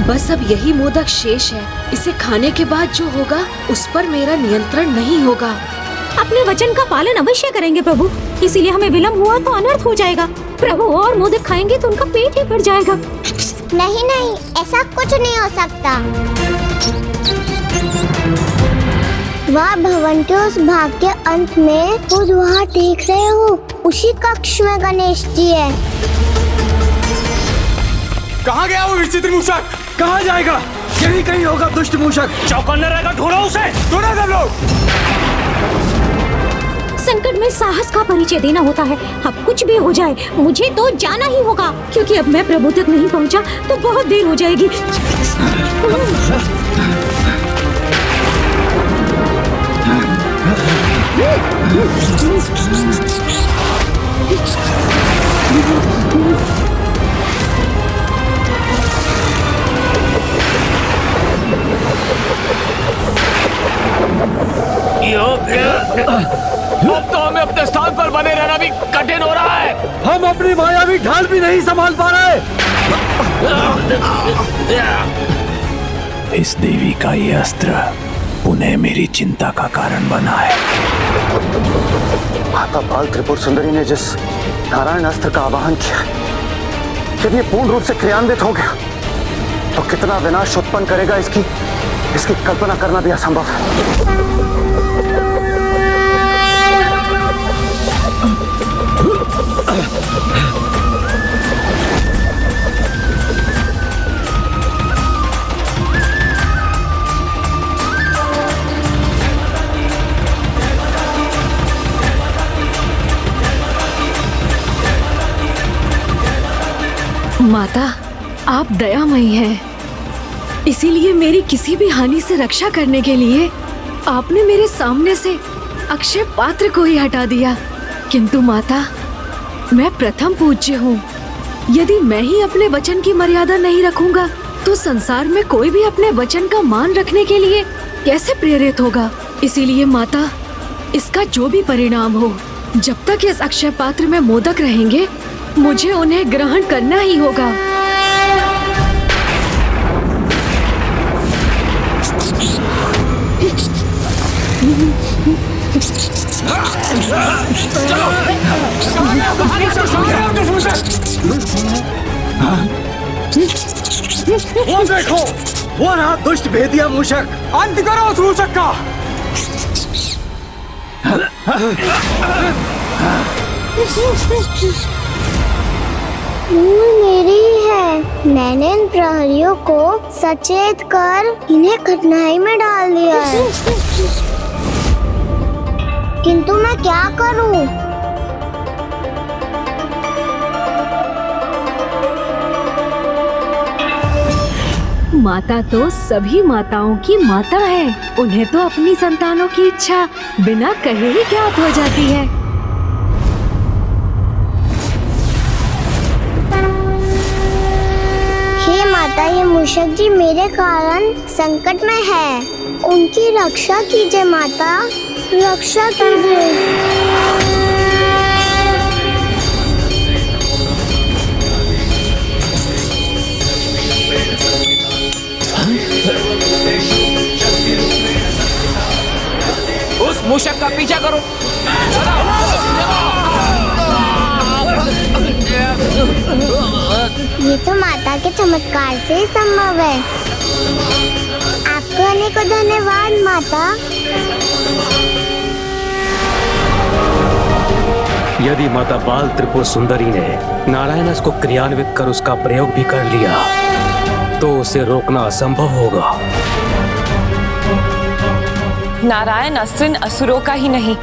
बस अब यही मोदक शेष है। इसे खाने के बाद जो होगा उस पर मेरा नियंत्रण नहीं होगा। अपने वचन का पालन अवश्य करेंगे प्रभु, इसीलिए हमें विलम्ब हुआ तो अनर्थ हो जाएगा। प्रभु और मोदक खाएंगे तो उनका पेट ही भर जाएगा। नहीं नहीं, ऐसा कुछ नहीं हो सकता। वह भवन के उस भाग के अंत में खुद वहाँ देख रहे हो, उसी कक्ष में गणेश जी है। कहाँ गया वो विचित्र मूषक? कहाँ जाएगा? यही कहीं होगा दुष्ट मूषक। चौकन्ना रहेगा, ढूंढो उसे। ढूंढो सब लोग। संकट में साहस का परिचय देना होता है। अब कुछ भी हो जाए मुझे तो जाना ही होगा, क्योंकि अब मैं प्रभु तक नहीं पहुंचा तो बहुत देर हो जाएगी। अब तो हमें अपने स्थान पर बने रहना भी कठिन हो रहा है। हम अपनी मायावी ढाल भी नहीं संभाल पा रहे। इस देवी का ये अस्त्र उन्हें मेरी चिंता का कारण बना है। माता बाल त्रिपुर सुंदरी ने जिस नारायण अस्त्र का आवाहन किया, जब ये पूर्ण रूप से क्रियान्वित हो गया तो कितना विनाश उत्पन्न करेगा इसकी कल्पना करना भी असंभव है। माता, आप दयामयी हैं। इसीलिए मेरी किसी भी हानि से रक्षा करने के लिए आपने मेरे सामने से अक्षय पात्र को ही हटा दिया। किंतु माता, मैं प्रथम पूज्य हूँ। यदि मैं ही अपने वचन की मर्यादा नहीं रखूंगा तो संसार में कोई भी अपने वचन का मान रखने के लिए कैसे प्रेरित होगा। इसीलिए माता, इसका जो भी परिणाम हो, जब तक इस अक्षय पात्र में मोदक रहेंगे मुझे उन्हें ग्रहण करना ही होगा। वो देखो, वो रहा दुष्ट भेदिया मूषक। अंत करो उस मूषक का। भूल मेरी ही है। मैंने इन प्रहरियों को सचेत कर इन्हें कठिनाई में डाल दिया है, किंतु मैं क्या करूं? माता तो सभी माताओं की माता है। उन्हें तो अपनी संतानों की इच्छा बिना कहे ही ज्ञात हो जाती है। हे माता, ये मूषक जी मेरे कारण संकट में है। उनकी रक्षा कीजिए माता, रक्षा कीजिए। उस मूषक का पीछा करो। ये तो माता के चमत्कार से ही संभव है। आपको अनेकों धन्यवाद माता। यदि माता बाल त्रिपुर सुंदरी ने नारायण को क्रियान्वित कर उसका प्रयोग भी कर लिया तो उसे रोकना असंभव होगा। नारायण अस्त्र असुरों का ही नहीं,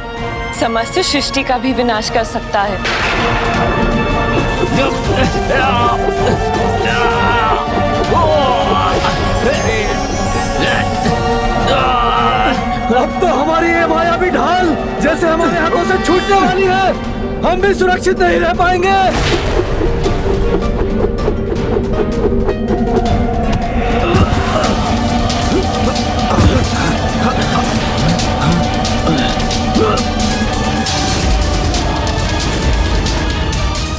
समस्त सृष्टि का भी विनाश कर सकता है। अब तो हमारी ये मायावी ढाल जैसे हमारे हाथों से छूटने वाली है। हम भी सुरक्षित नहीं रह पाएंगे।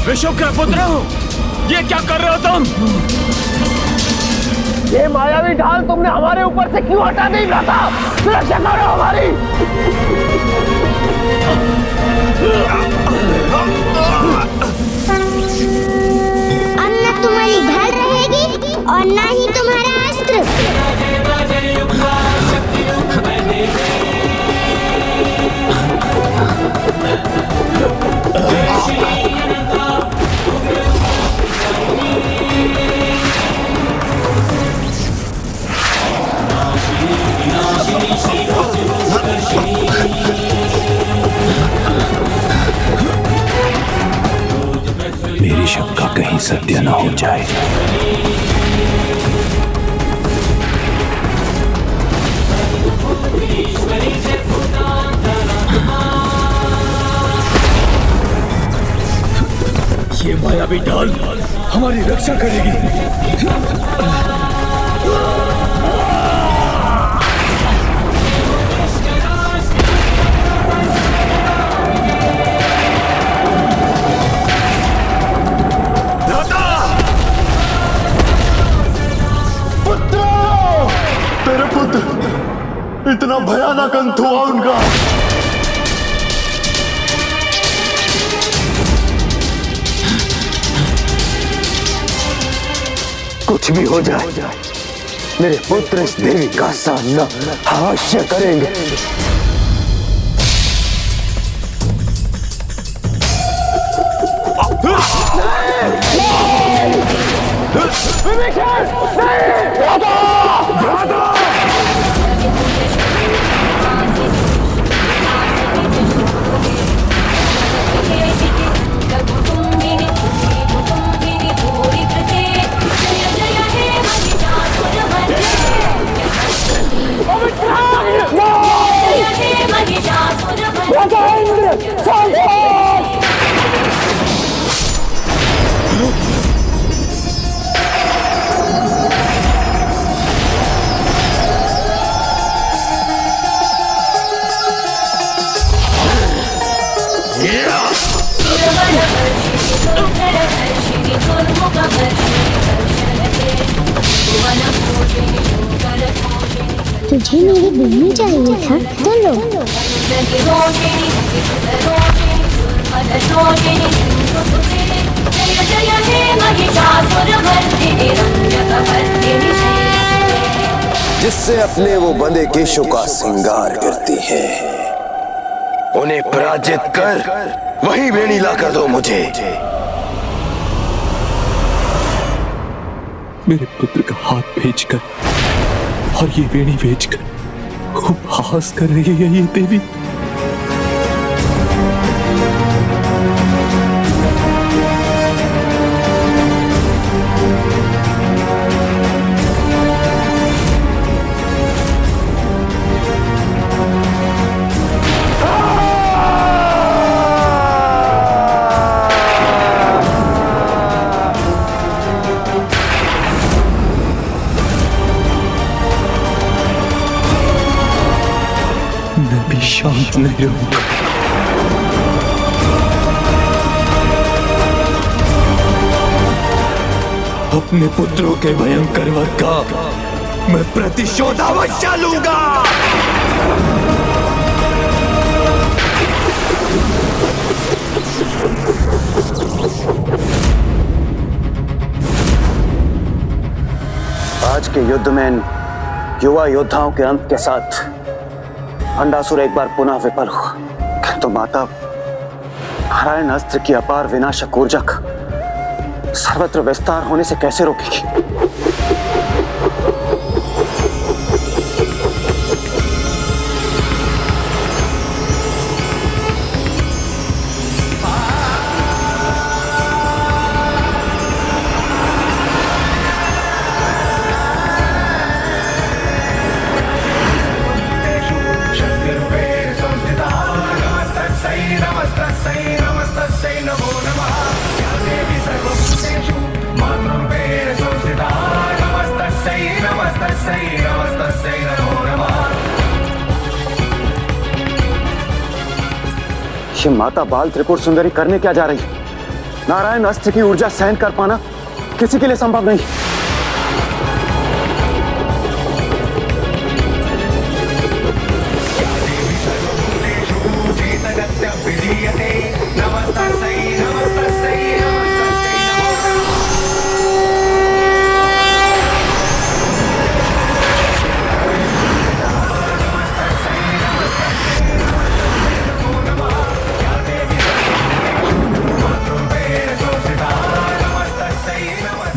विश्व के पुत्र, ये क्या कर रहे हो तुम? ये मायावी ढाल तुमने हमारे ऊपर से क्यों हटा दी माता? सुरक्षा करो हमारी। अब न तुम्हारी ढाल रहेगी और न ही तुम्हारा अस्त्र। मेरी शंका कहीं सत्य न हो जाए। ये मायावी ढाल हमारी रक्षा करेगी। तेरे पुत्र, इतना भयानक अंत हुआ उनका। कुछ भी हो जाए, मेरे पुत्र इस देवी का सामना अवश्य करेंगे। तुझे मेरी बहन चाहिए था तो लो। जिससे अपने वो बंदे केशों का श्रृंगार करती है, उन्हें पराजित कर वही वेणी ला कर दो मुझे। मेरे पुत्र का हाथ भेजकर और ये वेणी भेजकर उपहास कर रही है ये देवी। शांत नहीं रहूंगा। अपने पुत्रों के भयंकर वध का मैं प्रतिशोध अवश्य लूंगा। आज के युद्ध में युवा योद्धाओं के अंत के साथ अंडासुर एक बार पुनः विफल हुआ, किंतु माता नारायण अस्त्र की अपार विनाशक ऊर्जा का सर्वत्र विस्तार होने से कैसे रोकेगी? ये माता बाल त्रिपुर सुंदरी करने क्या जा रही है? नारायण अस्त्र की ऊर्जा सहन कर पाना किसी के लिए संभव नहीं।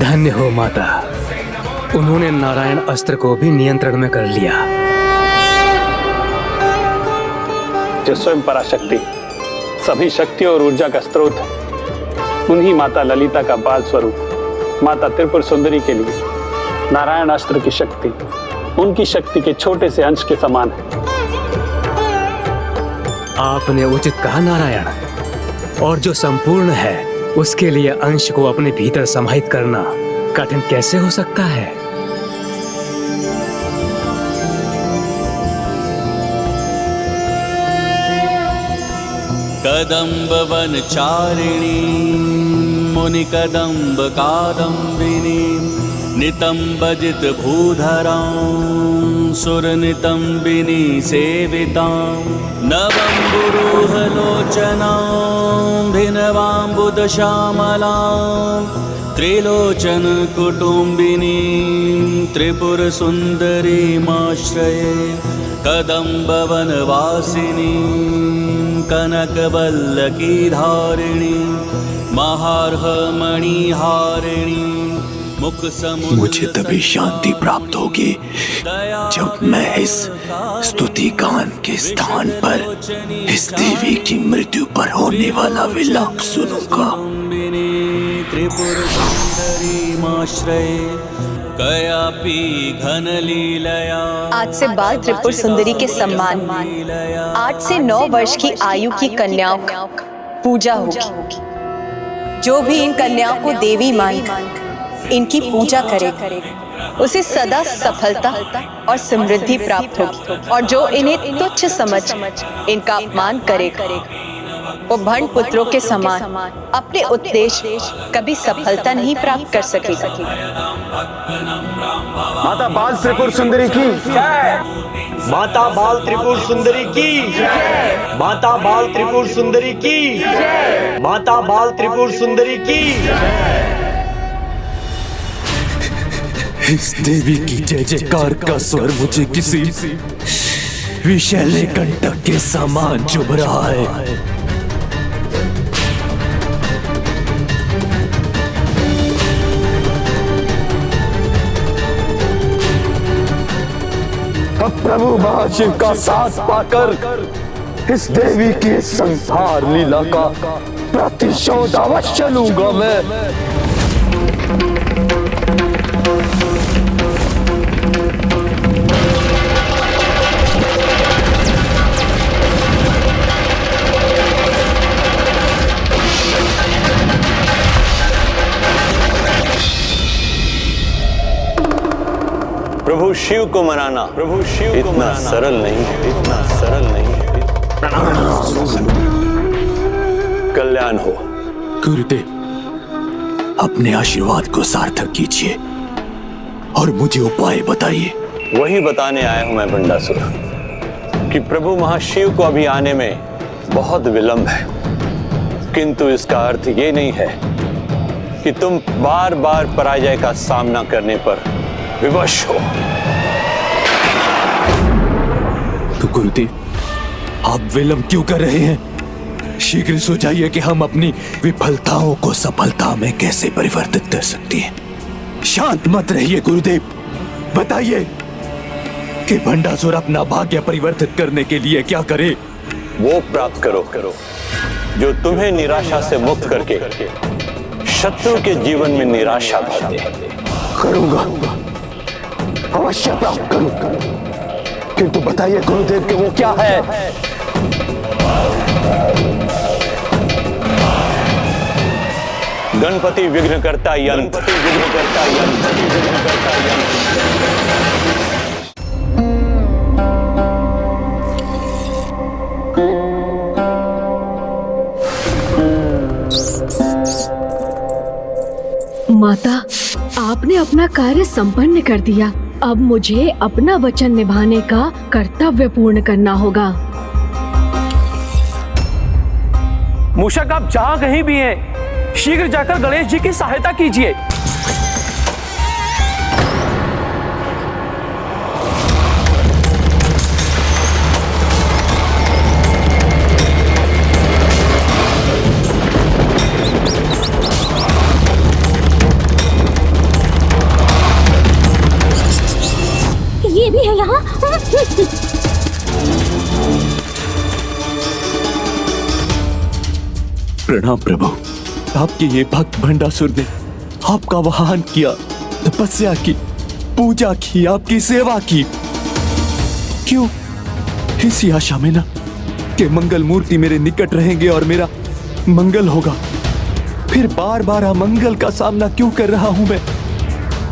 धन्य हो माता, उन्होंने नारायण अस्त्र को भी नियंत्रण में कर लिया। जो स्वयं पराशक्ति, सभी शक्ति और ऊर्जा का स्रोत है, उन्हीं माता ललिता का बाल स्वरूप माता त्रिपुर सुंदरी के लिए नारायण अस्त्र की शक्ति उनकी शक्ति के छोटे से अंश के समान है। आपने उचित कहा नारायण, और जो संपूर्ण है उसके लिए अंश को अपने भीतर समाहित करना कठिन कैसे हो सकता है? कदम्ब वनचारिणी मुनि कदम्ब कादम्बिनी नितम्बजित भूधरां सुर नितम्बिनी सेवितां नवम्बुरुहलोचनां भिनवाम्बुदश्यामलां त्रिलोचन कुटुम्बिनीं त्रिपुर सुन्दरीमाश्रये कदम्बवनवासिनीं कनकवल्लकी धारिणी महार्हमणिहारिणी मुख समुद्र। मुझे तभी शांति प्राप्त होगी जब मैं इस स्तुति गान के स्थान पर इस देवी की मृत्यु पर होने वाला विलाप सुनूंगा। त्रिपुर सुंदरीमाश्रये कयापि घन लीलया। आज से बाल त्रिपुर सुंदरी के सम्मान 8 से 9 वर्ष की आयु की कन्याओं की पूजा होगी। जो भी इन कन्याओं को देवी मानकर इनकी पूजा करेगा उसे सदा सफलता और समृद्धि प्राप्त होगी, और जो इन्हें तुच्छ समझ इनका अपमान करेगा वो भंड पुत्रों के समान अपने उद्देश्य कभी सफलता नहीं प्राप्त कर सकेगा। माता बाल त्रिपुर सुंदरी की जय। माता बाल त्रिपुर सुंदरी की जय। माता बाल त्रिपुर सुंदरी की जय। माता बाल त्रिपुर सुंदरी की जय। इस देवी की जय जयकार का स्वर मुझे किसी विषैले कंटक के समान चुभ रहा है। अब प्रभु महाशिव का साथ पाकर इस देवी की संहार लीला का प्रतिशोध अवश्य लूंगा मैं। प्रभु शिव को मनाना, प्रभु शिव को मनाना सरल नहीं है, इतना सरल नहीं है। कल्याण हो। गुरुदेव, अपने आशीर्वाद को सार्थक कीजिए और मुझे उपाय बताइए। वही बताने आया हूं मैं बंडासुर कि प्रभु महाशिव को अभी आने में बहुत विलंब है, किंतु इसका अर्थ ये नहीं है कि तुम बार बार पराजय का सामना करने पर विवश हो। तो गुरुदेव, आप विलंब क्यों कर रहे हैं? शीघ्र सुझाइए कि हम अपनी विफलताओं को सफलता में कैसे परिवर्तित कर सकते हैं। शांत मत रहिए गुरुदेव, बताइए कि भंडासुर अपना भाग्य परिवर्तित करने के लिए क्या करे। वो प्राप्त करो जो तुम्हें निराशा से मुक्त करके शत्रु के जीवन में निराशा भर दे। करूंगा, अवश्य प्राप्त करूंगा, किंतु बताइए गुरुदेव कि वो क्या है? गणपति विघ्नकर्ता यंत्र। गणपति विघ्नकर्ता यंत्र। विघ्नकर्ता यंत्र। माता, आपने अपना कार्य संपन्न कर दिया। अब मुझे अपना वचन निभाने का कर्तव्य पूर्ण करना होगा। मूषक, आप जहां कहीं भी हैं, शीघ्र जाकर गणेश जी की सहायता कीजिए। प्रणाम प्रभु। आपके ये भक्त भंडासुर ने आपका वाहन किया, तपस्या की, पूजा की, आपकी सेवा की। क्यों? इसी आशा में ना कि मंगल मूर्ति मेरे निकट रहेंगे और मेरा मंगल होगा। फिर बार बार अमंगल का सामना क्यों कर रहा हूं मैं,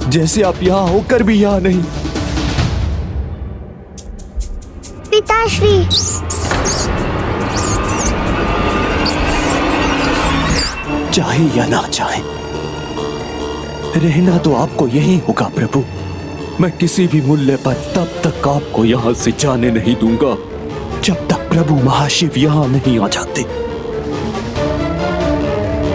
जैसे आप यहां होकर भी यहां नहीं। पिताश्री, चाहे या ना चाहे, रहना तो आपको यही होगा प्रभु। मैं किसी भी मूल्य पर तब तक आपको यहां से जाने नहीं दूंगा जब तक प्रभु महाशिव यहां नहीं आ जाते,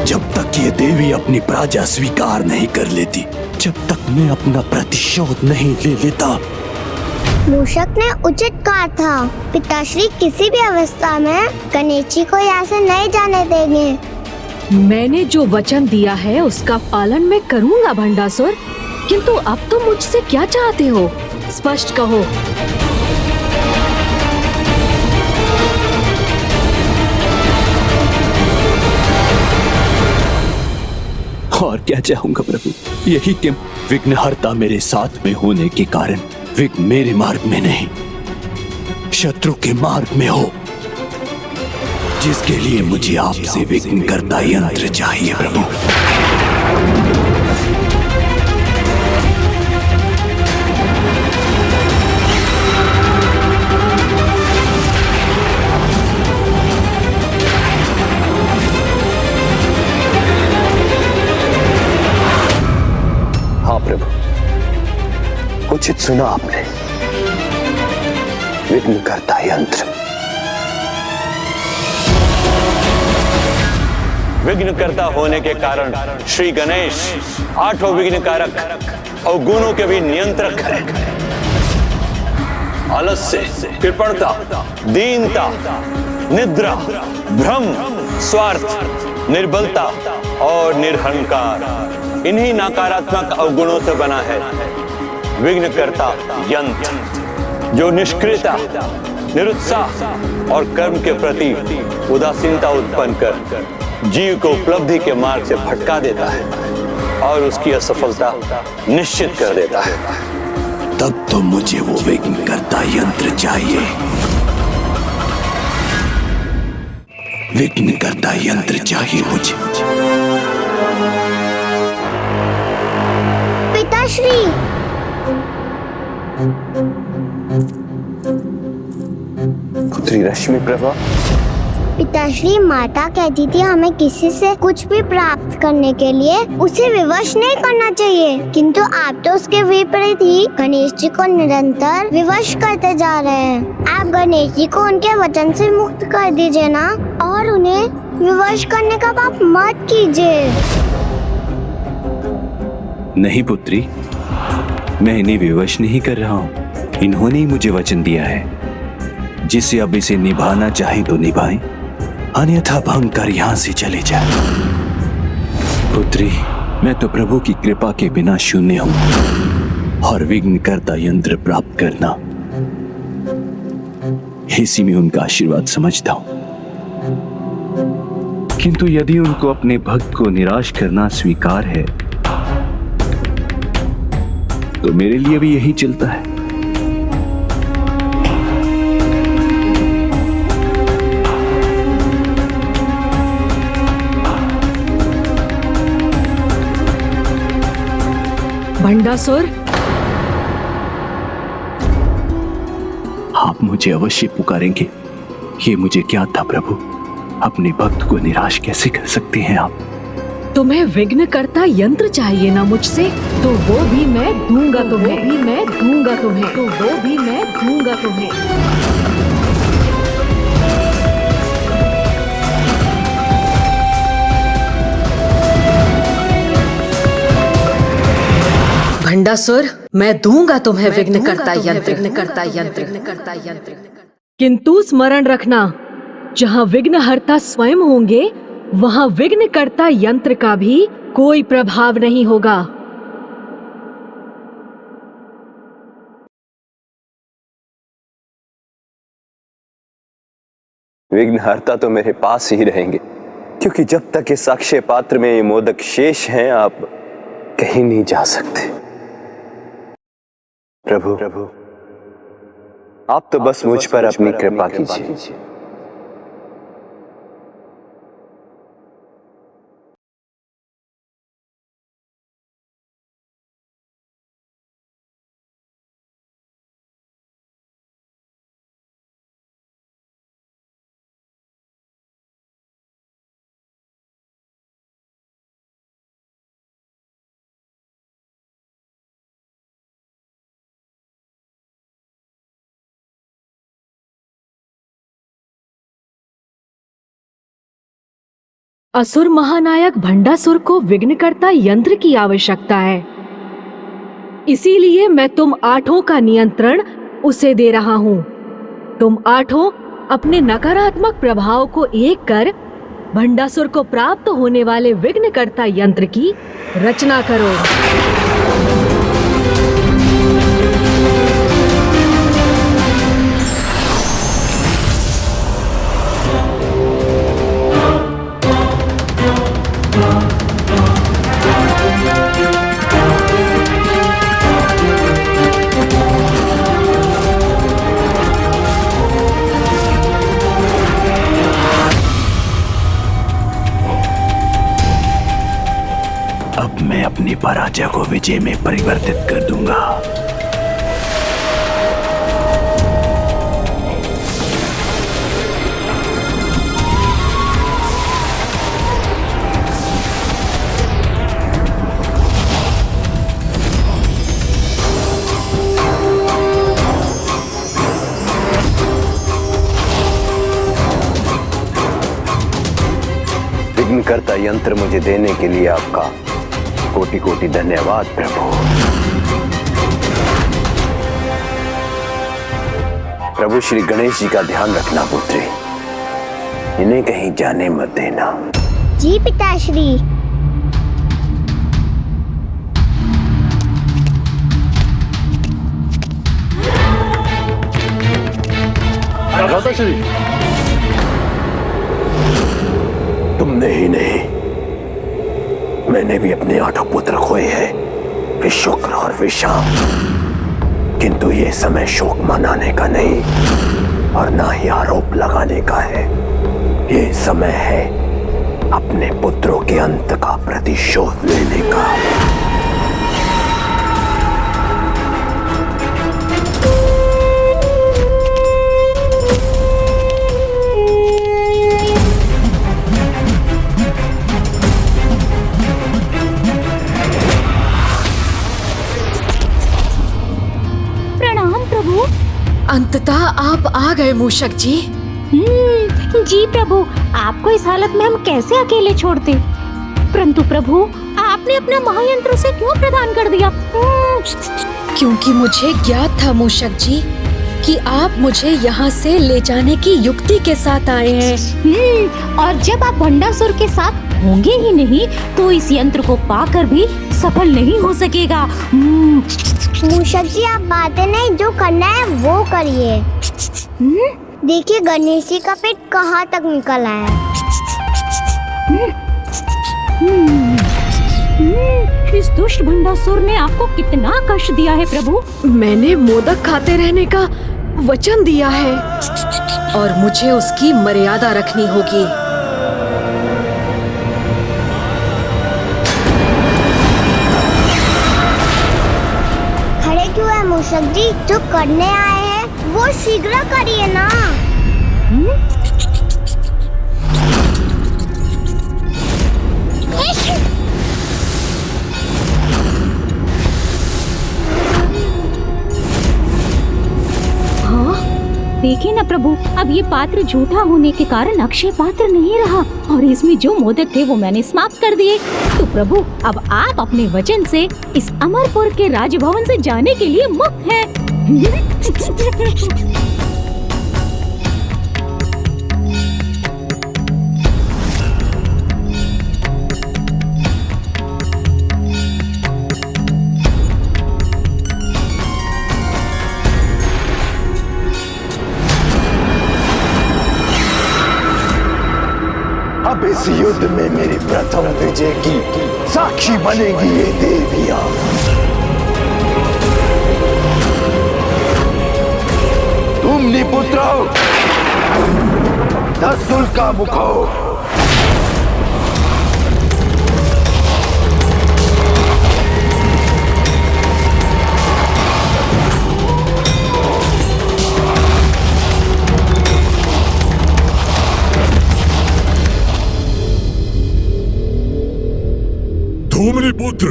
जब तक ये देवी अपनी प्रजा स्वीकार नहीं कर लेती, जब तक मैं अपना प्रतिशोध नहीं ले लेता। मूषक ने उचित कहा था। पिताश्री किसी भी अवस्था में गणेश जी को यहाँ से नहीं जाने देंगे। मैंने जो वचन दिया है उसका पालन मैं करूंगा भंडासुर, किंतु अब तुम मुझसे क्या चाहते हो, स्पष्ट कहो। और क्या चाहूंगा प्रभु, यही कि विघ्नहर्ता मेरे साथ में होने के कारण विघ्न मेरे मार्ग में नहीं, शत्रु के मार्ग में हो, जिसके लिए मुझे आपसे विघ्न करता यंत्र चाहिए प्रभु। हाँ प्रभु, उचित सुना आपने, विघ्न करता यंत्र। विघ्नकर्ता होने के कारण श्री गणेश आठों विघ्न कारक और गुणों के भी नियंत्रक है। आलस्य, कृपणता, दीनता, निद्रा, भ्रम, स्वार्थ, निर्बलता और निरहंकार, इन्हीं नकारात्मक अवगुणों से बना है विघ्नकर्ता यंत्र, जो निष्क्रियता, निरुत्साह और कर्म के प्रति उदासीनता उत्पन्न कर जीव को उपलब्धि के मार्ग से भटका देता है और उसकी असफलता निश्चित कर देता है। तब तो मुझे वो विघ्न करता यंत्र चाहिए, विघ्न करता यंत्र चाहिए मुझे। पिताश्री, पुत्री रश्मि प्रभा। पिताश्री, माता कहती थी हमें किसी से कुछ भी प्राप्त करने के लिए उसे विवश नहीं करना चाहिए, किंतु आप तो उसके विपरीत ही गणेश जी को निरंतर विवश करते जा रहे हैं। आप गणेश जी को उनके वचन से मुक्त कर दीजिए ना, और उन्हें विवश करने का पाप मत कीजिए। नहीं पुत्री, मैं इन्हें विवश नहीं कर रहा हूँ, इन्होंने ही मुझे वचन दिया है, जिसे अब इसे निभाना चाहे तो निभाएं, अन्यथा भंग कर यहां से चले जाए। पुत्री, मैं तो प्रभु की कृपा के बिना शून्य हूं, और विघ्न करता यंत्र प्राप्त करना इसी में उनका आशीर्वाद समझता हूं। किंतु यदि उनको अपने भक्त को निराश करना स्वीकार है तो मेरे लिए भी यही चलता है। भंडासुर, आप मुझे अवश्य पुकारेंगे, ये मुझे क्या था प्रभु, अपने भक्त को निराश कैसे कर सकते हैं आप। तुम्हें विघ्न करता यंत्र चाहिए ना मुझसे, तो वो भी मैं दूंगा तुम्हें, वो भी मैं दूंगा तुम्हें, तो वो भी मैं दूंगा तुम्हें। भंडासुर, मैं दूंगा तुम्हें विघ्न करता यंत्र, विघ्न करता यंत्र, विघ्न करता यंत्र। किंतु स्मरण रखना, जहाँ विघ्नहर्ता स्वयं होंगे वहाँ विघ्न करता यंत्र का भी कोई प्रभाव नहीं होगा। विघ्नहर्ता तो मेरे पास ही रहेंगे, क्योंकि जब तक इस अक्षय पात्र में ये मोदक शेष हैं, आप कहीं नहीं जा सकते। प्रभु, आप तो बस मुझ पर अपनी कृपा कीजिए। असुर महानायक भंडासुर को विघ्नकर्ता यंत्र की आवश्यकता है, इसीलिए मैं तुम 8 का नियंत्रण उसे दे रहा हूँ। तुम 8 अपने नकारात्मक प्रभाव को एक कर भंडासुर को प्राप्त होने वाले विघ्नकर्ता यंत्र की रचना करो। अब मैं अपनी पराजय को विजय में परिवर्तित कर दूंगा। विघ्नकर्ता यंत्र मुझे देने के लिए आपका कोटि कोटि धन्यवाद प्रभु। प्रभु श्री गणेश जी का ध्यान रखना पुत्री, इन्हें कहीं जाने मत देना। जी पिताश्री। माताश्री, तुमने ही नहीं, मैंने भी अपने 8 पुत्र खोए हैं, विशुक्र और विशाम। किंतु ये समय शोक मनाने का नहीं और ना ही आरोप लगाने का है। ये समय है अपने पुत्रों के अंत का प्रतिशोध लेने का। अंततः आप आ गए मूषक जी। जी प्रभु, आपको इस हालत में हम कैसे अकेले छोड़ते? परंतु प्रभु, आपने अपना महायंत्र उसे क्यों प्रदान कर दिया? क्योंकि मुझे ज्ञात था मूषक जी कि आप मुझे यहाँ से ले जाने की युक्ति के साथ आए हैं। और जब आप भंडासुर के साथ होंगे ही नहीं तो इस यंत्र को पाकर भी सफल नहीं हो सकेगा। मूषक जी, आप बातें नहीं, जो करना है वो करिए। देखिए गणेश जी का पेट कहाँ तक निकल आया। इस दुष्ट भंडासुर ने आपको कितना कष्ट दिया है प्रभु? मैंने मोदक खाते रहने का वचन दिया है और मुझे उसकी मर्यादा रखनी होगी। खड़े क्यों है मूषक जी? जो करने आए हैं वो शीघ्र करिए ना। देखिए ना प्रभु, अब ये पात्र झूठा होने के कारण अक्षय पात्र नहीं रहा और इसमें जो मोदक थे वो मैंने समाप्त कर दिए। तो प्रभु, अब आप अपने वचन से इस अमरपुर के राजभवन से जाने के लिए मुक्त हैं। अब इस इस युद्ध में मेरी प्रथम विजय की साक्षी बनेगी ये देवियां। तुम निपुत्रो, दसुल का मुखो, धूमनी पुत्र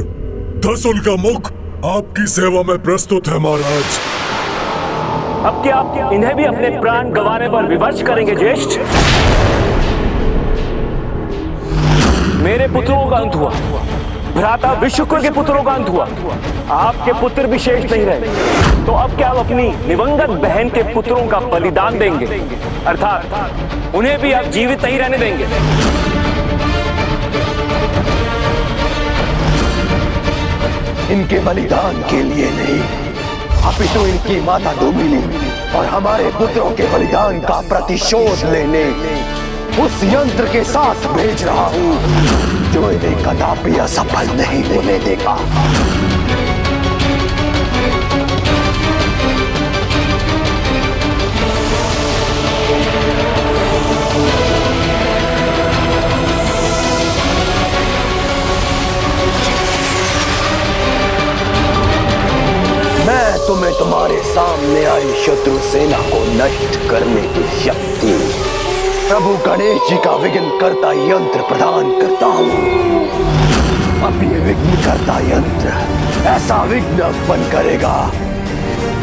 दसुल का मुख आपकी सेवा में प्रस्तुत है महाराज। अब क्या आप इन्हें भी अपने प्राण गंवाने पर विवश करेंगे ज्येष्ठ? मेरे पुत्रों का अंत हुआ, भ्राता विश्वकर के पुत्रों का अंत हुआ, आपके पुत्र भी शेष नहीं रहे, तो अब क्या आप अपनी दिवंगत बहन के पुत्रों का बलिदान देंगे, अर्थात उन्हें भी आप जीवित नहीं रहने देंगे? इनके बलिदान के लिए नहीं, अपितु इनकी माता डूबिनी और हमारे पुत्रों के बलिदान का प्रतिशोध लेने उस यंत्र के साथ भेज रहा हूं जो इन्हें कदापि असफल नहीं होने देगा। मैं तुम्हें तुम्हारे सामने आई शत्रु सेना को नष्ट करने की शक्ति प्रभु गणेश जी का विघ्न करता यंत्र प्रदान करता हूँ। अब ये विघ्न करता यंत्र ऐसा विघ्न उत्पन्न करेगा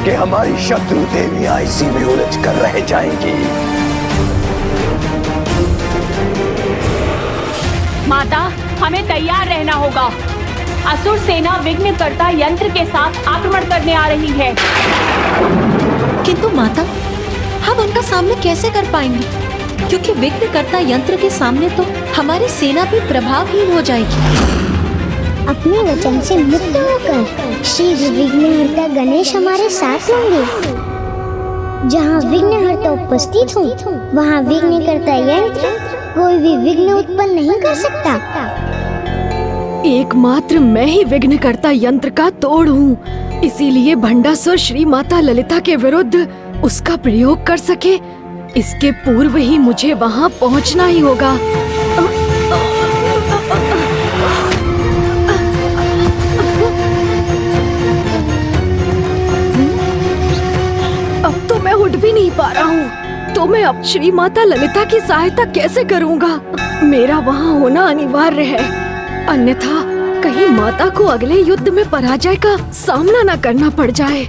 कि हमारी शत्रु देवियां इसी में उलझ कर रह जाएंगी। माता, हमें तैयार रहना होगा। असुर सेना विघ्नकर्ता यंत्र के साथ आक्रमण करने आ रही है। किंतु माता, हम उनका सामना कैसे कर पाएंगे? क्योंकि विघ्नकर्ता यंत्र के सामने तो हमारी सेना भी प्रभावहीन हो जाएगी। अपने वचन से मुक्त होकर शीघ्र विघ्नहर्ता गणेश हमारे साथ होंगे। जहाँ विघ्नहर्ता उपस्थित हो, वहाँ विघ्नकर्ता यंत्र कोई भी विघ्न उत्पन्न नहीं कर सकता। एकमात्र मैं ही विघ्नकर्ता यंत्र का तोड़ हूँ, इसीलिए भंडासुर श्री माता ललिता के विरुद्ध उसका प्रयोग कर सके, इसके पूर्व ही मुझे वहाँ पहुँचना ही होगा। अब तो मैं उठ भी नहीं पा रहा हूँ, तो मैं अब श्री माता ललिता की सहायता कैसे करूँगा? मेरा वहाँ होना अनिवार्य है, अन्यथा कहीं माता को अगले युद्ध में पराजय का सामना न करना पड़ जाए।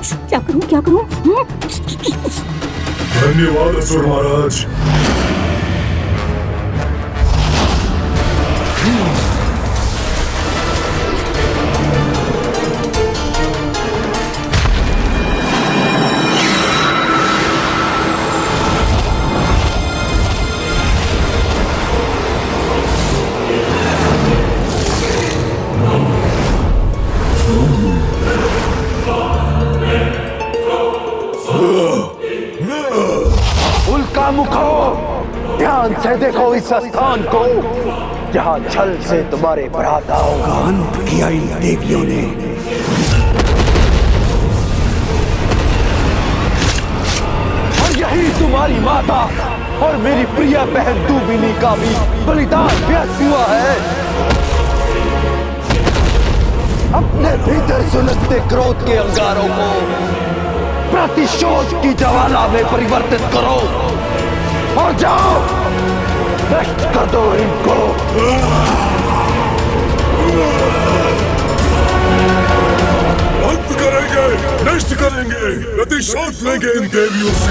क्या करूं, क्या करूं? धन्यवाद असुर महाराज। ध्यान से देखो इस स्थान को, जहाँ छल से तुम्हारे भ्राताओं का अंत किया इन देवियों ने। और यही तुम्हारी माता और मेरी प्रिय बहन डूबिनी का भी बलिदान व्यर्थ हुआ है। अपने भीतर सुलगते क्रोध के अंगारों को प्रतिशोध की ज्वाला में परिवर्तित करो और जाओ, नष्ट कर दो इनको। अंत करेंगे, नष्ट करेंगे, प्रतिशोध लेंगे इन देवियों से।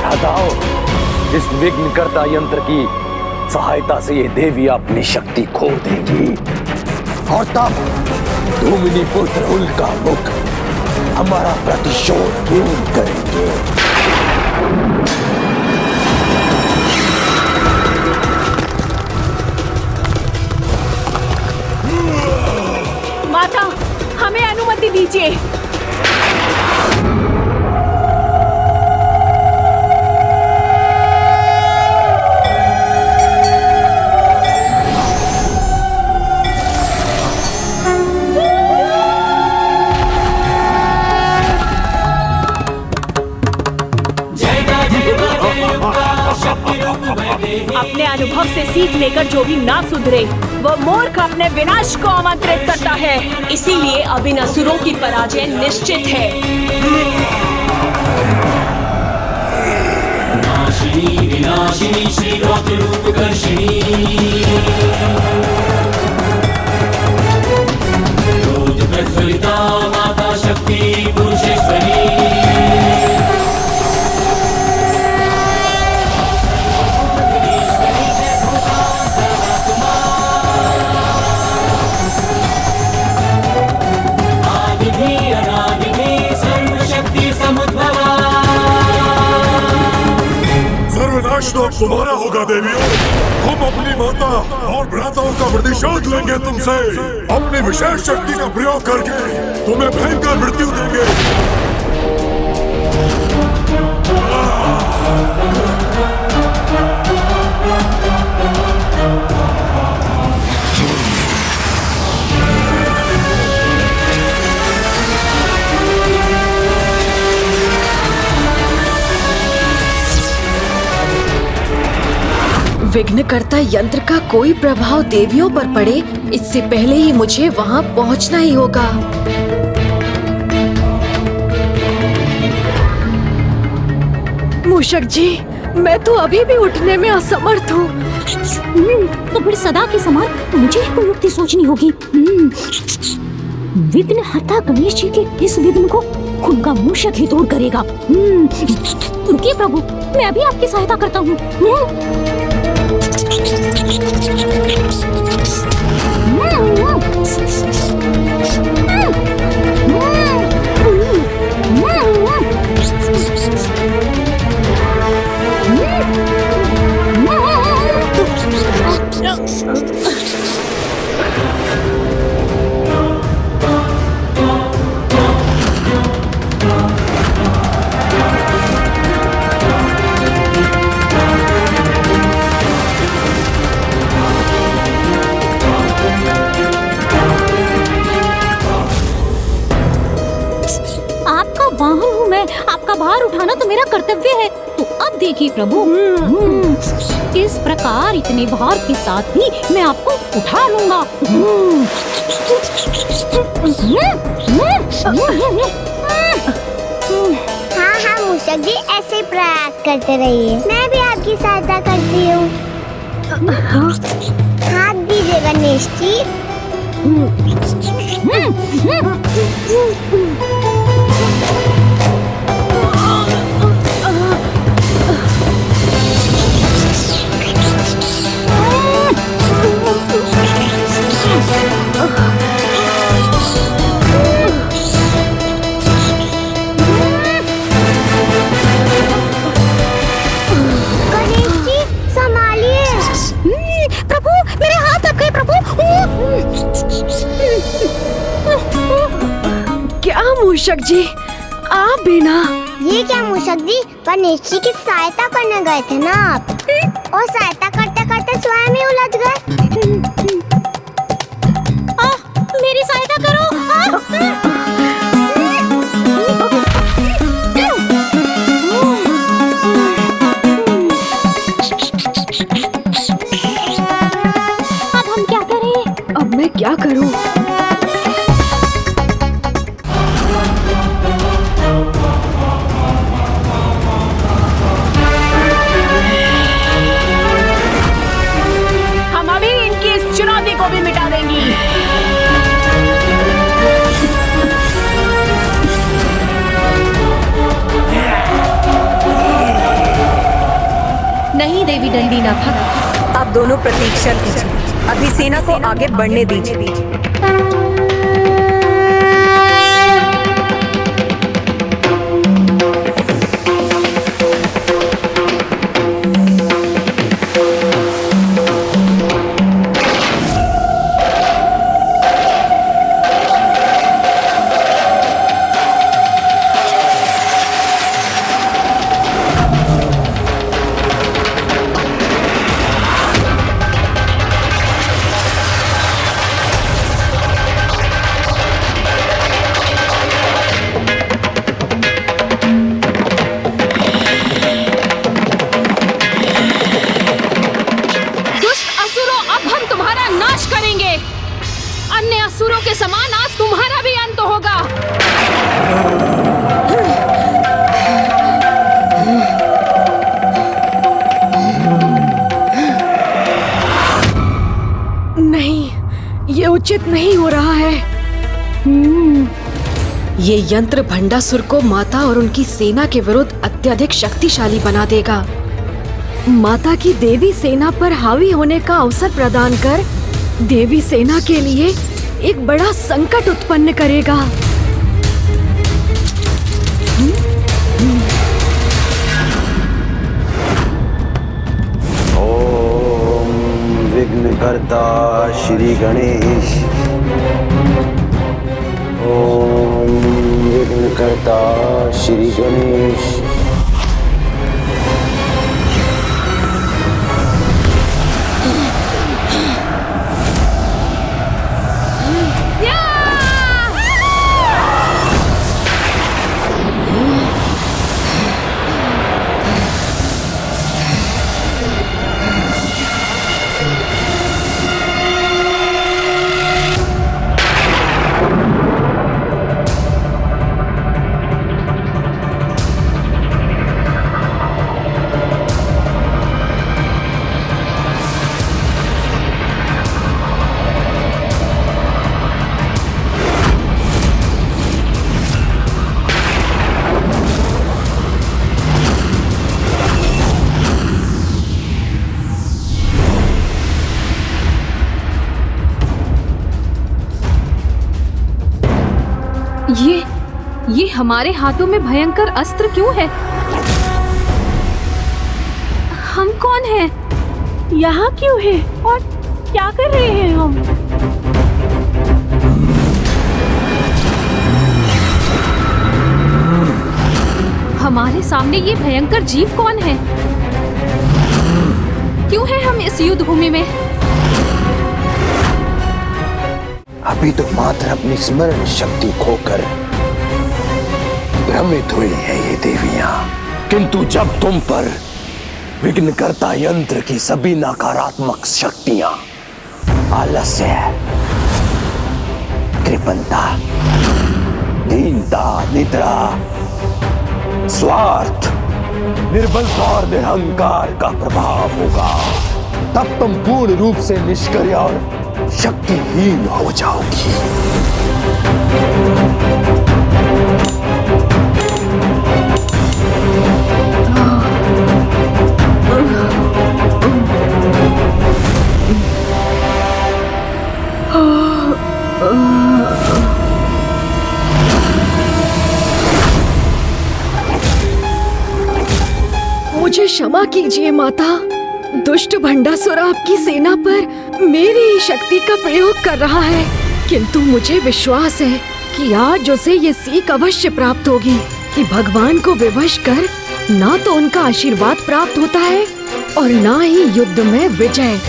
हटाओ, इस विघ्नकर्ता यंत्र की सहायता से ये देवी अपनी शक्ति खो देगी और तब धूमिनी पुत्र उल्का मुख हमारा प्रतिशोध पूर्ण करेंगे। माता, हमें अनुमति दीजिए। अपने अनुभव से सीख लेकर जो भी ना सुधरे वो मूर्ख अपने विनाश को आमंत्रित करता है। इसीलिए अब इन असुरों की पराजय निश्चित है। नाशिनी विनाशिनी श्री रौद्र रूप कर्षिणी, क्रोध प्रज्वलिता माता शक्ति पुरुषेश्वरी। सर्वनाश तो अब तुम्हारा होगा देवियों। हम अपनी माता और भ्राताओं का प्रतिशोध लेंगे तुमसे। अपनी विशेष शक्ति का प्रयोग करके तुम्हें भयंकर मृत्यु देंगे। विघ्नकर्ता यंत्र का कोई प्रभाव देवियों पर पड़े, इससे पहले ही मुझे वहां पहुंचना ही होगा। मूषक जी, मैं तो अभी भी उठने में असमर्थ हूँ। तो फिर सदा के समान मुझे ही कोई युक्ति सोचनी होगी। विघ्नहर्ता गणेश जी के इस विघ्न को उनका मूषक ही दूर करेगा। रुकिए प्रभु, मैं अभी आपकी सहायता करता हूँ। वाहन हूँ मैं, आपका भार उठाना तो मेरा कर्तव्य है। तो अब देखिए प्रभु, किस प्रकार इतने भार के साथ भी मैं आपको उठा लूंगा। हाँ हाँ मूषक जी, ऐसे ही प्रयास करते रहिए। मैं भी आपकी सहायता करती हूँ। हाथ दीजिए गणेश जी। क्या मूषक जी, आप भी ना? ये क्या मूषक जी, गणेश जी की सहायता करने गए थे ना आप, और सहायता करते करते स्वयं ही उलझ गए। मेरी सहायता करो। अब हम क्या करें? अब मैं क्या करूं? नहीं देवी दंडीनाथा, आप दोनों प्रतीक्षा कीजिए। अभी सेना को आगे बढ़ने दीजिए। उचित नहीं हो रहा है। ये यंत्र भंडासुर को माता और उनकी सेना के विरुद्ध अत्यधिक शक्तिशाली बना देगा। माता की देवी सेना पर हावी होने का अवसर प्रदान कर देवी सेना के लिए एक बड़ा संकट उत्पन्न करेगा। ओम विघ्नकर्ता श्री गणेश। ओम विघ्नकर्ता श्री गणेश। ये हमारे हाथों में भयंकर अस्त्र क्यों है? हम कौन हैं? यहाँ क्यों हैं? और क्या कर रहे हैं हम? हमारे सामने ये भयंकर जीव कौन है? क्यों है हम इस युद्ध भूमि में? अभी तो मात्र अपनी स्मरण शक्ति खोकर भ्रमित हुई है ये देवियां, किंतु जब तुम पर विघ्नकर्ता यंत्र की सभी नकारात्मक शक्तियां, आलस्य, कृपणता, दीनता, निद्रा, स्वार्थ, निर्बलता और निरहंकार का प्रभाव होगा, तब तुम पूर्ण रूप से निष्क्रिय और शक्तिहीन हो जाओगी। मुझे क्षमा कीजिए माता। दुष्ट भंडासुर आपकी सेना पर मेरी ही शक्ति का प्रयोग कर रहा है, किंतु मुझे विश्वास है कि आज उसे ये सीख अवश्य प्राप्त होगी कि भगवान को विवश कर ना तो उनका आशीर्वाद प्राप्त होता है और ना ही युद्ध में विजय।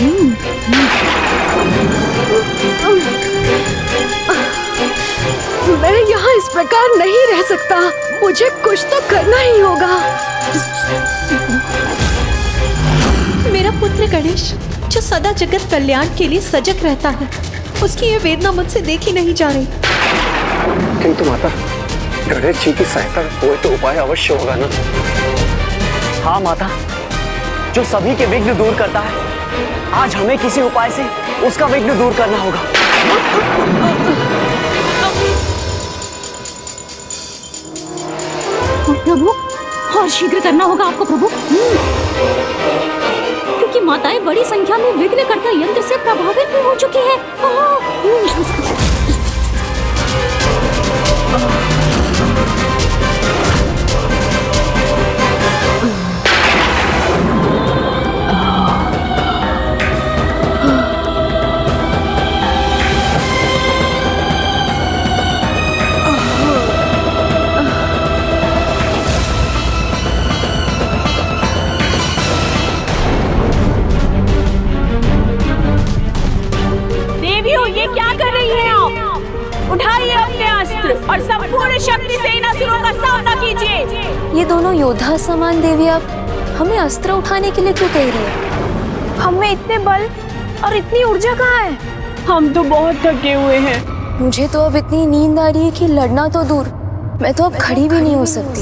मैं यहाँ इस प्रकार नहीं रह सकता, मुझे कुछ तो करना ही होगा। मेरा पुत्र गणेश जो सदा जगत कल्याण के लिए सजग रहता है, उसकी ये वेदना मुझसे देखी नहीं जा रही। किंतु माता, गणेश जी की सहायता कोई तो उपाय अवश्य होगा ना? हाँ माता, जो सभी के विघ्न दूर करता है, आज हमें किसी उपाय से उसका विघ्न दूर करना होगा। प्रभु, और शीघ्र करना होगा आपको प्रभु, क्योंकि माताएं बड़ी संख्या में विघ्नकर्ता यंत्र से प्रभावित भी हो चुकी हैं। और संपूर्ण शक्ति से इन असुरों का सामना कीजिए। ये दोनों योद्धा समान देवी आप हमें अस्त्र उठाने के लिए क्यों कह रही है? हम में इतने बल और इतनी ऊर्जा कहाँ है? हम तो बहुत थके हुए हैं। मुझे तो अब इतनी नींद आ रही है कि लड़ना तो दूर, मैं तो अब खड़ी भी नहीं हो सकती।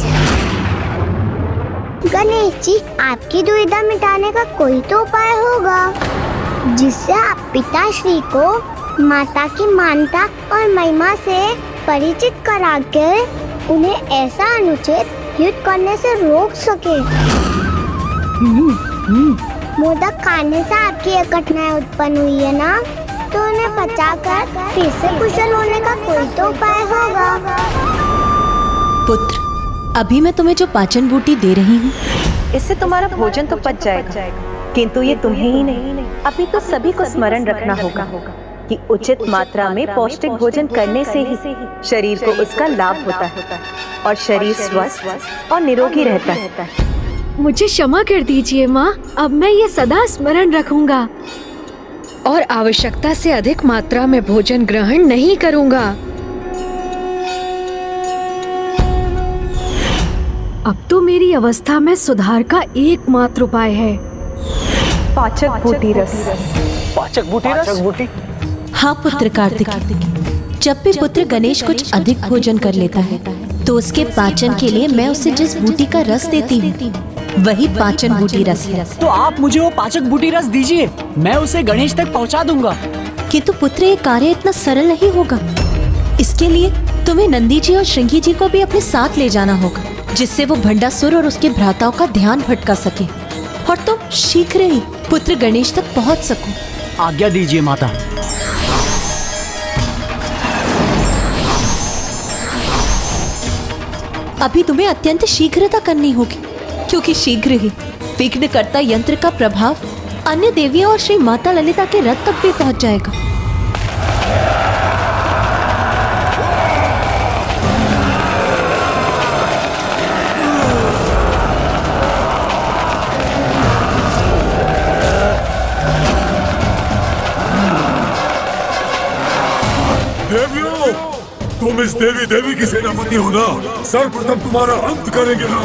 गणेश जी, आपकी दुविधा मिटाने का कोई तो उपाय होगा जिससे आप पिताश्री को माता की मानता और महिमा से परिचित कराकर उन्हें ऐसा अनुचित युद्ध करने से रोक सके। मोदक खाने से आपकी ये कठिनाई उत्पन्न हुई है ना, तो उन्हें पचाकर फिर से कुशल होने का कोई तो उपाय होगा। पुत्र, अभी मैं तुम्हें जो पाचन बूटी दे रही हूँ, इससे तुम्हारा भोजन तो पच जाएगा, किंतु ये तुम्हें ही नहीं, अभी तो सभी को स्मरण रखना होगा कि उचित मात्रा में पौष्टिक भोजन करने से ही शरीर को उसका लाभ होता है और शरीर स्वस्थ और निरोगी रहता है। मुझे क्षमा कर दीजिए माँ, अब मैं ये सदा स्मरण रखूंगा और आवश्यकता से अधिक मात्रा में भोजन ग्रहण नहीं करूंगा। अब तो मेरी अवस्था में सुधार का एकमात्र उपाय है पाचक बूटी रस। पाचक बूटी रस? हाँ पुत्र कार्तिक, जब भी पुत्र गणेश कुछ अधिक भोजन कर लेता है तो उसके पाचन के लिए मैं उसे जिस बूटी का रस देती हूँ वही पाचन बूटी रस है। तो आप मुझे वो पाचक बूटी रस दीजिए, मैं उसे गणेश तक पहुँचा दूंगा। किंतु पुत्र ये कार्य इतना सरल नहीं होगा। इसके लिए तुम्हें नंदी जी और श्रृंगी जी को भी अपने साथ ले जाना होगा, जिससे वो भंडासुर और उसके भ्राताओं का ध्यान भटका सके और तुम शीघ्र ही पुत्र गणेश तक पहुँच सको। आज्ञा दीजिए माता। अभी तुम्हें अत्यंत शीघ्रता करनी होगी, क्योंकि शीघ्र ही विघ्नकर्ता यंत्र का प्रभाव अन्य देवियों और श्री माता ललिता के रथ तक भी पहुंच जाएगा। देवियों, तुम इस देवी की सेनापति हो ना, सर्वप्रथम तुम्हारा अंत करेंगे ना।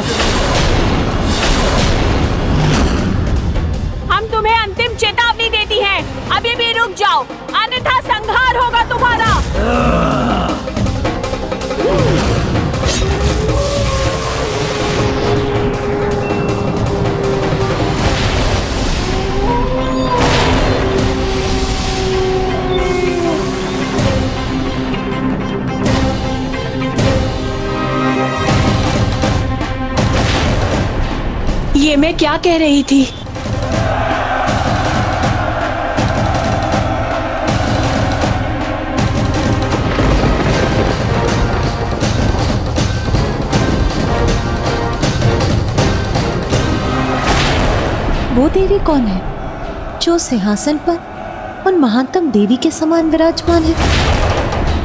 हम तुम्हें अंतिम चेतावनी देती हैं, अभी भी रुक जाओ, अन्यथा संहार होगा तुम्हारा। ये मैं क्या कह रही थी? वो देवी कौन है जो सिंहासन पर उन महानतम देवी के समान विराजमान है?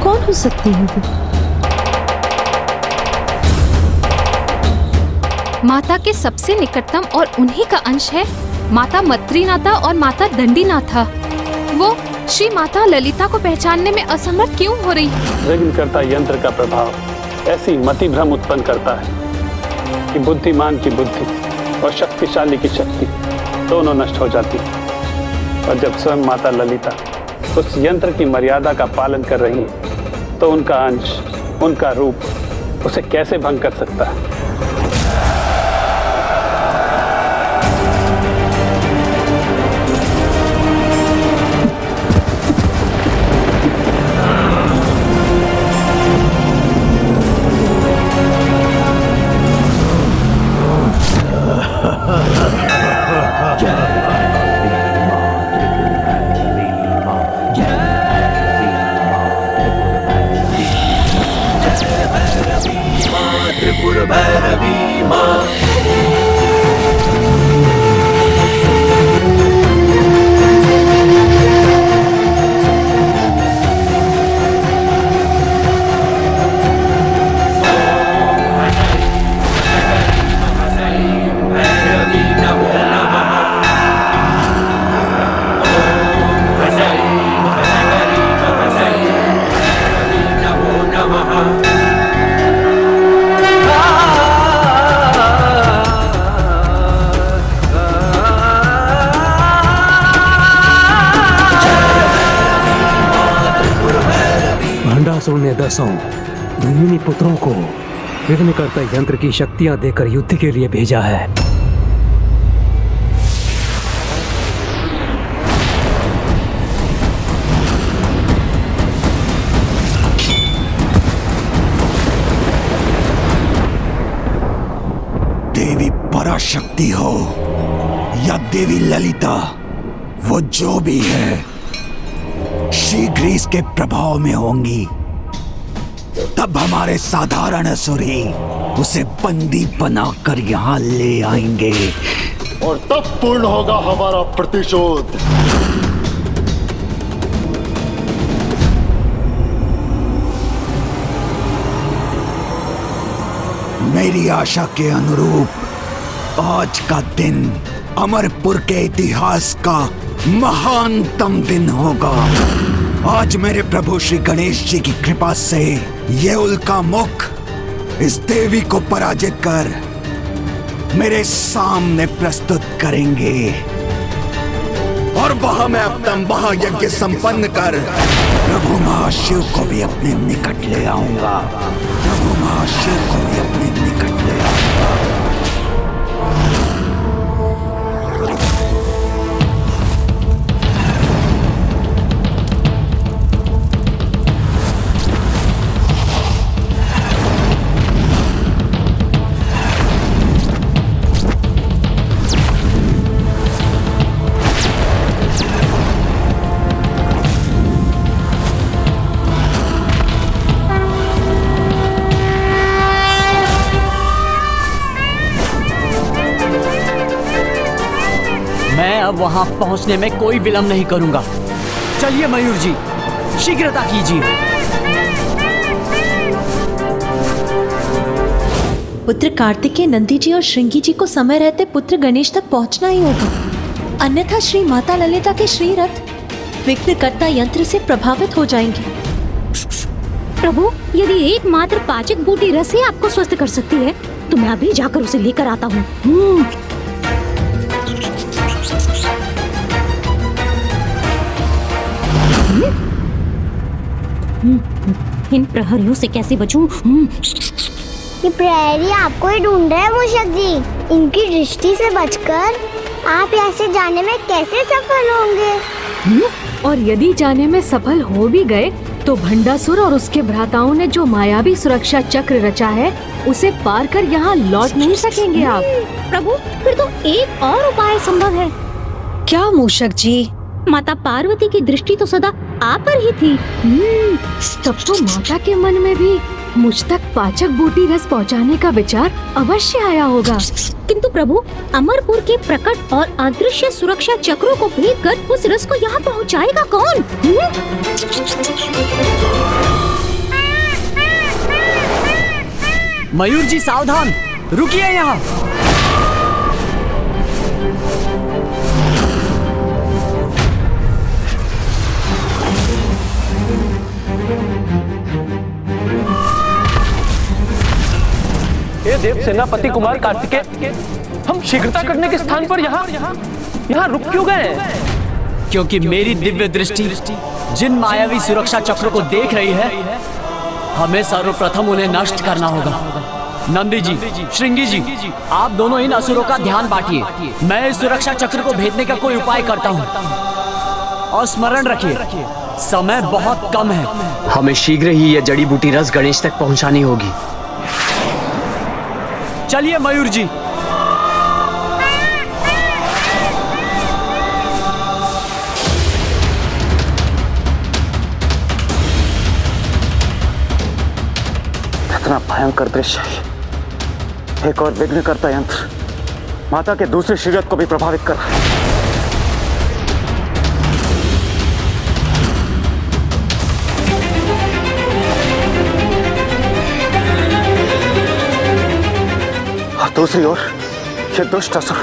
कौन हो सकती है वो? माता के सबसे निकटतम और उन्हीं का अंश है माता मत्रीनाथा और माता दंडीनाथा। वो श्री माता ललिता को पहचानने में असमर्थ क्यों हो रही? विघ्नकर्ता यंत्र का प्रभाव ऐसी मति भ्रम उत्पन्न करता है कि बुद्धिमान की बुद्धि और शक्तिशाली की शक्ति दोनों नष्ट हो जाती है। और जब स्वयं माता ललिता उस यंत्र की मर्यादा का पालन कर रही है, तो उनका अंश, उनका रूप उसे कैसे भंग कर सकता है? भंडासुर ने 10 धूमिनी पुत्रों को विघ्नकर्ता यंत्र की शक्तियां देकर युद्ध के लिए भेजा है। पराशक्ति हो या देवी ललिता, वो जो भी है शीघ्र ही इसके प्रभाव में होंगी। तब हमारे साधारण असुर ही उसे बंदी बनाकर यहाँ ले आएंगे और तब पूर्ण होगा हमारा प्रतिशोध। मेरी आशा के अनुरूप आज का दिन अमरपुर के इतिहास का महानतम दिन होगा। आज मेरे प्रभु श्री गणेश जी की कृपा से ये उल्का मुख इस देवी को पराजित कर मेरे सामने प्रस्तुत करेंगे और वहां मैं अपना महायज्ञ संपन्न कर प्रभु महाशिव को भी अपने निकट ले आऊंगा। प्रभु महाशिव को भी अपने निकट ले आऊंगा। अब वहां पहुंचने में कोई विलंब नहीं करूंगा। चलिए मयूर जी, शीघ्रता कीजिए। पुत्र कार्तिकेय, नंदी जी और श्रृंगी जी को समय रहते पुत्र गणेश तक पहुंचना ही होगा, अन्यथा श्री माता ललिता के श्री रथ विघ्नकर्ता यंत्र से प्रभावित हो जाएंगे। प्रभु, यदि एकमात्र पाचक बूटी रस ही आपको स्वस्थ कर सकती है तो मैं अभी जाकर उसे लेकर आता हूँ। इन प्रहरियों से कैसे बचूं? ये प्रहरी आपको ही ढूंढ रहे हैं मूषक जी। इनकी दृष्टि से बचकर आप यहाँ से जाने में कैसे सफल होंगे? और यदि जाने में सफल हो भी गए तो भंडासुर और उसके भ्राताओं ने जो मायावी सुरक्षा चक्र रचा है उसे पार कर यहाँ लौट नहीं सकेंगे आप। प्रभु, फिर तो एक और उपाय संभव है। क्या मूषक जी? माता पार्वती की दृष्टि तो सदा आप पर ही थी। तब तो माता के मन में भी मुझ तक पाचक बूटी रस पहुंचाने का विचार अवश्य आया होगा। किंतु प्रभु, अमरपुर के प्रकट और अदृश्य सुरक्षा चक्रों को भेद कर उस रस को यहाँ पहुँचाएगा कौन? मयूर जी सावधान, रुकिए यहाँ। ये देव सेनापति कुमार कार्तिकेय, हम शीघ्रता करने के स्थान पर यहाँ रुक क्यों गए? क्योंकि मेरी दिव्य दृष्टि जिन मायावी सुरक्षा चक्रों को देख रही है, हमें सर्वप्रथम उन्हें नष्ट करना होगा। नंदी जी, श्रृंगी जी, आप दोनों इन असुरों का ध्यान बांटिए। मैं इस सुरक्षा चक्र को भेदने का कोई उपाय करता हूँ। और स्मरण रखिए, समय बहुत कम है। हमें शीघ्र ही यह जड़ी बूटी रस गणेश तक पहुंचानी होगी। चलिए मयूर जी। कितना भयंकर दृश्य है। एक और विघ्नकर्ता यंत्र माता के दूसरे शरीर को भी प्रभावित कर रहा है। दूसरी ओर ये दुष्ट असुर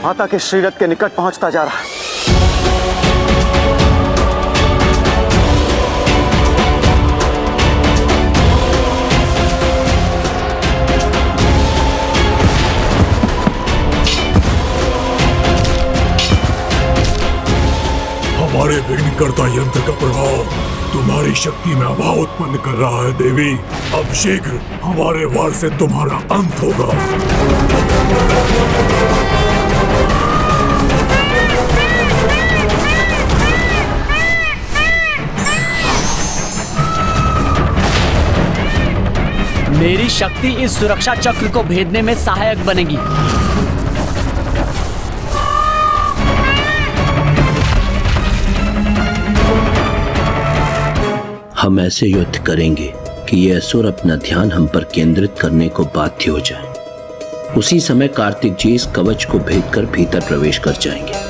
माता के श्रीरथ के निकट पहुंचता जा रहा है। हमारे विघ्नकर्ता यंत्र का प्रभाव तुम्हारी शक्ति में अभाव उत्पन्न कर रहा है देवी। अब शीघ्र हमारे वार से तुम्हारा अंत होगा। मेरी शक्ति इस सुरक्षा चक्र को भेदने में सहायक बनेगी। हम ऐसे युद्ध करेंगे कि ये असुर अपना ध्यान हम पर केंद्रित करने को बाध्य हो जाए। उसी समय कार्तिक जी इस कवच को भेदकर भीतर प्रवेश कर जाएंगे।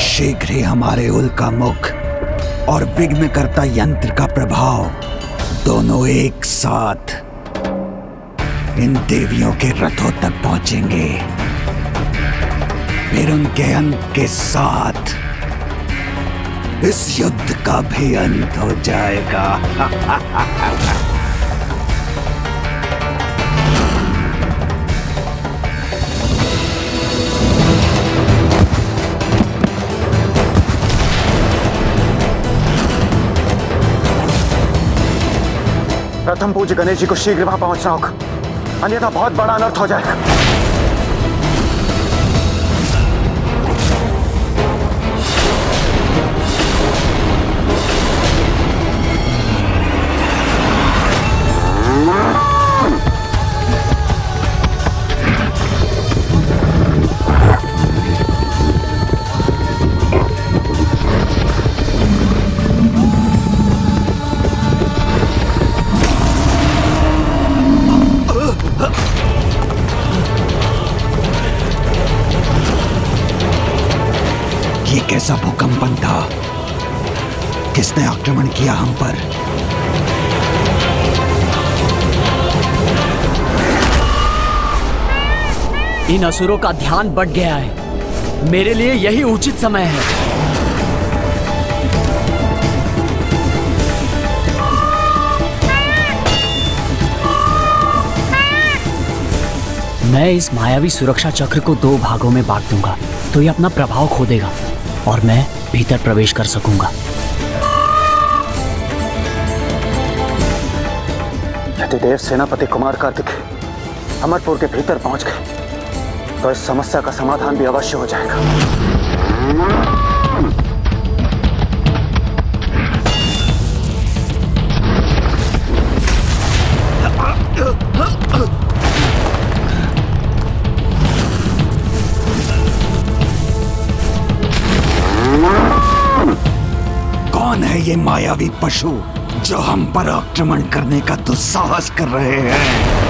शीघ्र ही हमारे उल्का मुख और विघ्नकर्ता यंत्र का प्रभाव दोनों एक साथ इन देवियों के रथों तक पहुंचेंगे। फिर उनके अंत के साथ इस युद्ध का भी अंत हो जाएगा। प्रथम पूज्य गणेश जी को शीघ्र वहां पहुंचना होगा, अन्यथा बहुत बड़ा अनर्थ हो जाएगा। कैसा भूकंपन था? किसने आक्रमण किया हम पर? इन असुरों का ध्यान बढ़ गया है। मेरे लिए यही उचित समय है। मैं इस मायावी सुरक्षा चक्र को 2 भागों में बांट दूंगा, तो ये अपना प्रभाव खो देगा और मैं भीतर प्रवेश कर सकूंगा। यदि देव सेनापति कुमार कार्तिक अमरपुर के भीतर पहुंच गए तो इस समस्या का समाधान भी अवश्य हो जाएगा। कौन है ये मायावी पशु जो हम पर आक्रमण करने का दुस्साहस कर रहे हैं?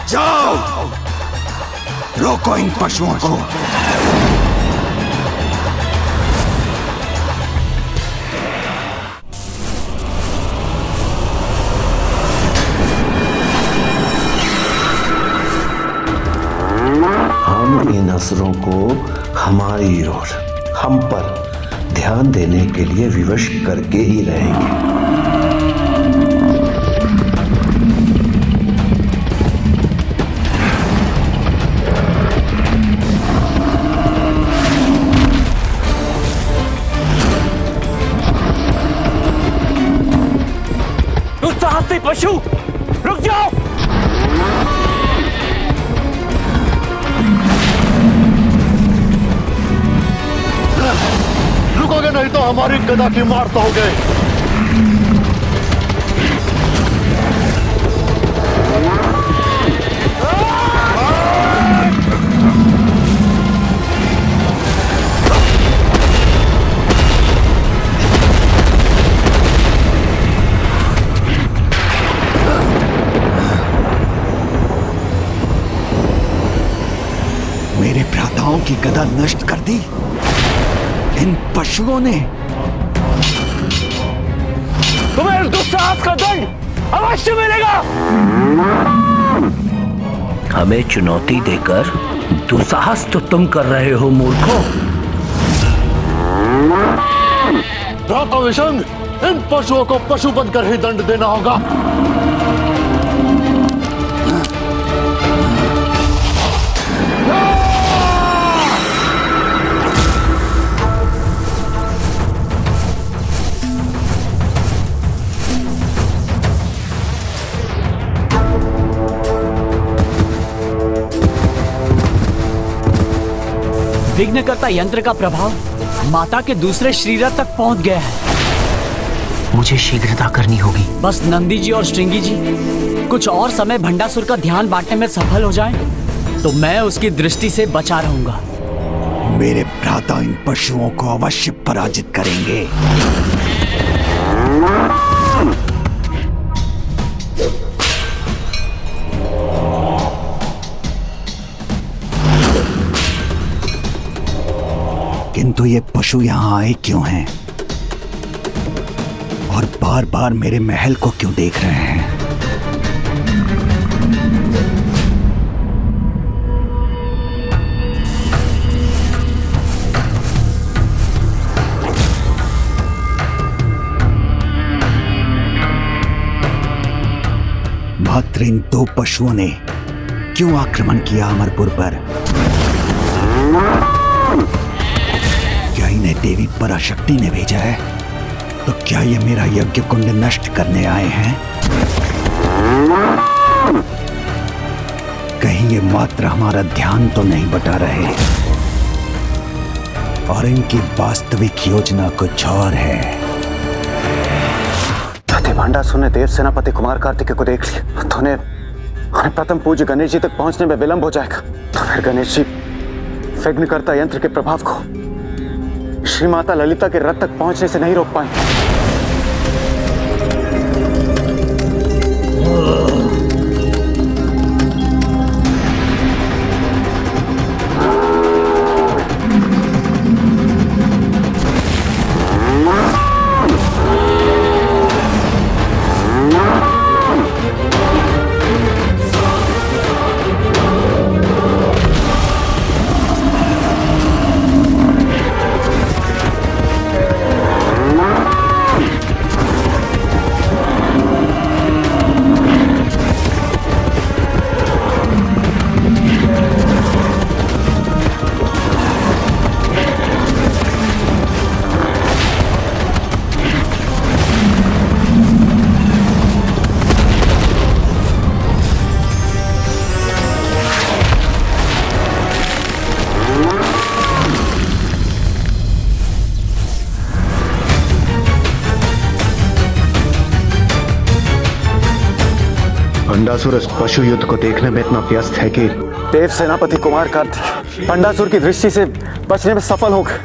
जाओ, रोको इन पशुओं को। हम इन असुरों को हमारी ओर, हम पर ध्यान देने के लिए विवश करके ही रहेंगे। पशु रुक जाओ। रुकोगे नहीं तो हमारी गदा की मार सहोगे। मेरे भ्राताओं की गदा नष्ट कर दी इन पशुओं ने। तुम्हें इस दुस्साहस का दंड अवश्य मिलेगा। हमें चुनौती देकर दुस्साहस तो तुम कर रहे हो मूर्खों। भ्राता विशंग, इन पशुओं को पशु बनकर ही दंड देना होगा। विघ्नकर्ता यंत्र का प्रभाव माता के दूसरे शरीर तक पहुंच गया है। मुझे शीघ्रता करनी होगी। बस नंदी जी और श्रृंगी जी कुछ और समय भंडासुर का ध्यान बांटने में सफल हो जाएं, तो मैं उसकी दृष्टि से बचा रहूंगा। मेरे भ्राता इन पशुओं को अवश्य पराजित करेंगे। किंतु ये पशु यहाँ आए क्यों हैं? और बार बार मेरे महल को क्यों देख रहे हैं? मात्र इन दो पशुओं ने क्यों आक्रमण किया अमरपुर पर? क्या इन्हें देवी पराशक्ति ने भेजा है? तो क्या ये मेरा यज्ञ कुंड नष्ट करने आए हैं? कहीं ये मात्र हमारा ध्यान तो नहीं बटा रहे और इनकी वास्तविक योजना कुछ और है। भंडासुर ने देव सेनापति कुमार कार्तिकेय को देख लिया तो उन्हें प्रथम पूज्य गणेश जी तक पहुंचने में विलंब हो जाएगा। तो फिर गणेश जी विघ्नकर्ता यंत्र के प्रभाव को श्री माता ललिता के रथ तक पहुंचने से नहीं रोक पाएंगे। भंडासुर इस पशु युद्ध को देखने में इतना व्यस्त है कि देव सेनापति कुमार कार्तिकेय भंडासुर की दृष्टि से बचने में सफल हो गए।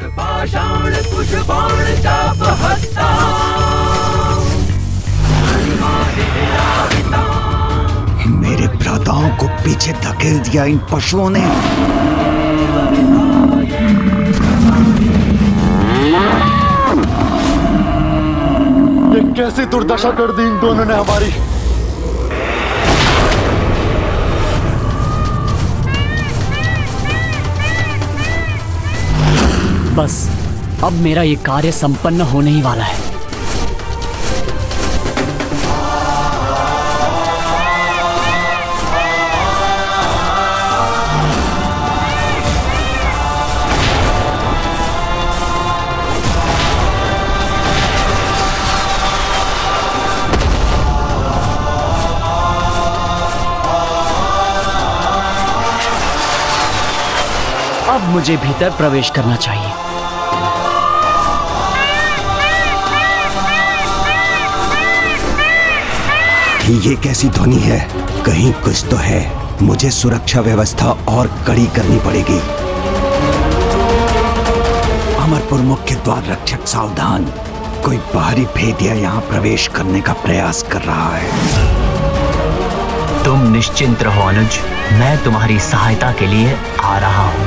मेरे भ्राताओं को पीछे धकेल दिया इन पशुओं ने। ये कैसी दुर्दशा कर दी इन दोनों ने हमारी। बस अब मेरा ये कार्य संपन्न होने ही वाला है। अब मुझे भीतर प्रवेश करना चाहिए। ये कैसी ध्वनि है? कहीं कुछ तो है। मुझे सुरक्षा व्यवस्था और कड़ी करनी पड़ेगी। अमरपुर मुख्य द्वार रक्षक सावधान, कोई बाहरी भेदिया यहाँ प्रवेश करने का प्रयास कर रहा है। तुम निश्चिंत रहो अनुज, मैं तुम्हारी सहायता के लिए आ रहा हूँ।